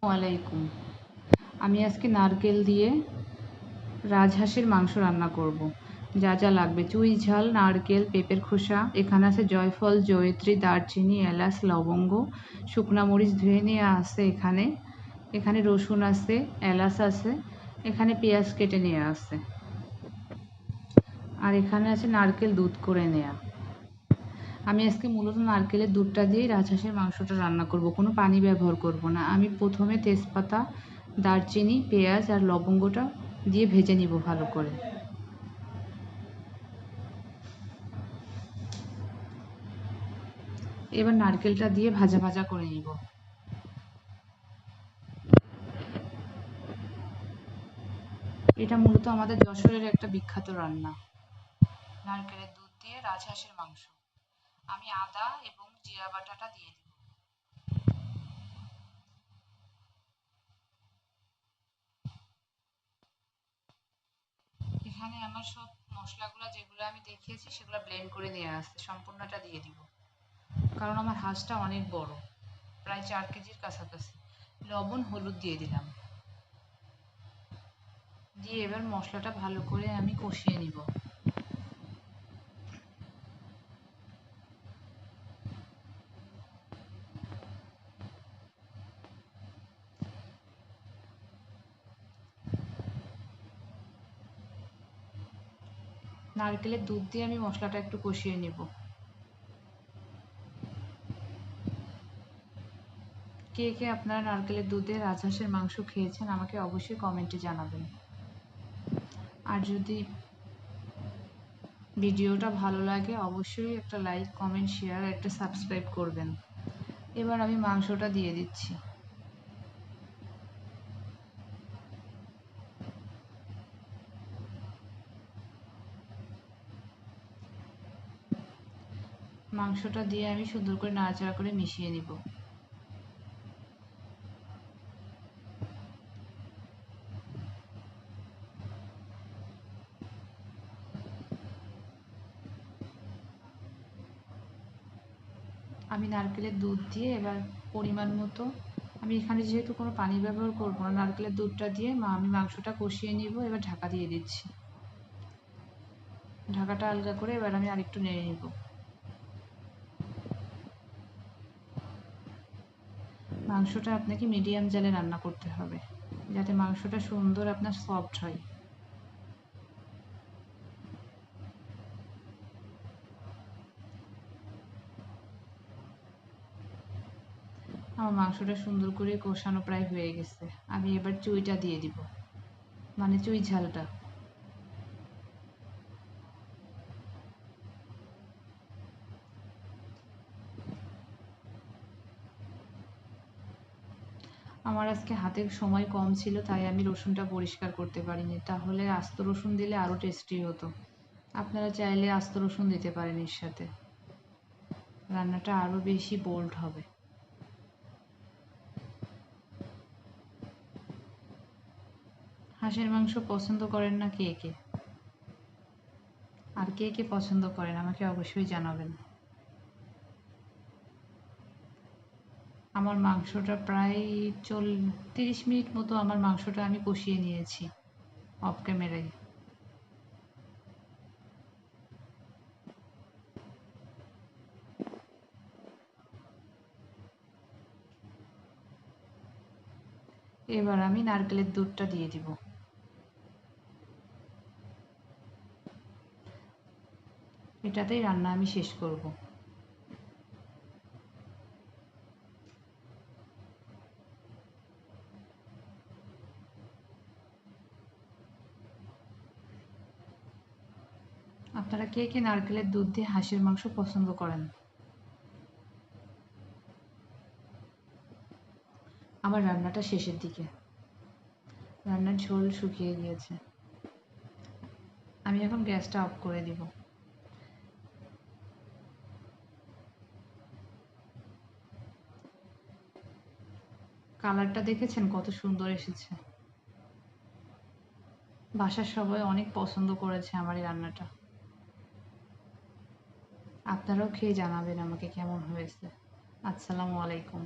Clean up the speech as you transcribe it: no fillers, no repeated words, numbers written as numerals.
ওয়ালাইকুম। আমি আজকে নারকেল দিয়ে রাজহাঁসের মাংস রান্না করব। যা যা লাগবে: চুই ঝাল, নারকেল, পেঁপের খোসা, এখানে আছে জয়ফল, জয়িত্রী, দারচিনি, এলাচ, লবঙ্গ, শুকনা মরিচ ধুয়ে নেওয়া আছে, এখানে রসুন আছে, এলাচ আছে, এখানে পেঁয়াজ কেটে নেওয়া আছে, আর এখানে আছে নারকেল দুধ করে নেওয়া। আমি আজকে মূলত নারকেলের দুধটা দিয়েই রাজহাঁসের মাংসটা রান্না করব, কোনো পানি ব্যবহার করব না। আমি প্রথমে তেজপাতা, দারচিনি, পেঁয়াজ আর লবঙ্গটা দিয়ে ভেজে নিব ভালো করে। এবার নারকেলটা দিয়ে ভাজা ভাজা করে নিব। এটা মূলত আমাদের যশোরের একটা বিখ্যাত রান্না, নারকেলের দুধ দিয়ে রাজহাঁসের মাংস। আমি আদা এবং জিরা বাটাটা দিয়ে দিব। এখানে আমার সব মশলাগুলো যেগুলো আমি দেখিয়েছি সেগুলো ব্লেন্ড করে নেওয়া আছে, সম্পূর্ণটা দিয়ে দিব, কারণ আমার হাঁসটা অনেক বড়, প্রায় 4 কেজির কাছাকাছি। লবণ, হলুদ দিয়ে দিলাম, দিয়ে এবার মশলাটা ভালো করে আমি কষিয়ে নিব। নারকেলের দুধ দিয়ে আমি মশলাটা একটু কষিয়ে নিব। কে কে আপনারা নারকেলের দুধে রাজহাঁসের মাংস খেয়েছেন আমাকে অবশ্যই কমেন্টে জানাবেন। আর যদি ভিডিওটা ভালো লাগে অবশ্যই একটা লাইক, কমেন্ট, শেয়ার, একটা সাবস্ক্রাইব করবেন। এবার আমি মাংসটা দিয়ে দিচ্ছি। মাংসটা দিয়ে আমি সুন্দর করে নাড়াচাড়া করে মিশিয়ে নিব। আমি নারকেলের দুধ দিয়ে এবার পরিমাণ মতো, আমি এখানে যেহেতু কোনো পানি ব্যবহার করব না, নারকেলের দুধটা দিয়ে আমি মাংসটা কষিয়ে নিব। এবার ঢাকা দিয়ে দিচ্ছি। ঢাকাটা আলগা করে এবার আমি আরেকটু নেড়ে নিব। মাংসটা আপনাকে মিডিয়াম জালে রান্না করতে হবে, যাতে মাংসটা সুন্দর আপনার সফট হয়। আমার মাংসটা সুন্দর করে কষানো প্রায় হয়ে গেছে। আমি এবার চুইটা দিয়ে দিব, মানে চুই ঝালটা। আমার আজকে হাতে সময় কম ছিল, তাই আমি রসুনটা পরিষ্কার করতে পারিনি, তাহলে আস্ত রসুন দিলে আরও টেস্টি হতো। আপনারা চাইলে আস্ত রসুন দিতে পারেন, এর সাথে রান্নাটা আরও বেশি বোল্ড হবে। হাঁসের মাংস পছন্দ করেন না কে কে? আর কে কে পছন্দ করেন আমাকে অবশ্যই জানাবেন। আমার মাংসটা প্রায় 30 মিনিট মতো আমার মাংসটা আমি কষিয়ে নিয়েছি অফ ক্যামেরায়। এবার আমি নারকেলের দুধটা দিয়ে দিব। এটাতেই রান্না আমি শেষ করব। আপনারা কে কে নারকেলের দুধ দিয়ে হাঁসের মাংস পছন্দ করেন? আমার রান্নাটা শেষের দিকে, রান্নার ঝোল শুকিয়ে গিয়েছে। আমি এখন গ্যাসটা অফ করে দিব। কালারটা দেখেছেন কত সুন্দর এসেছে? বাসার সবাই অনেক পছন্দ করেছে আমার এই রান্নাটা। আপনারাও খেয়ে জানাবেন আমাকে কেমন হয়েছে। আসসালামু আলাইকুম।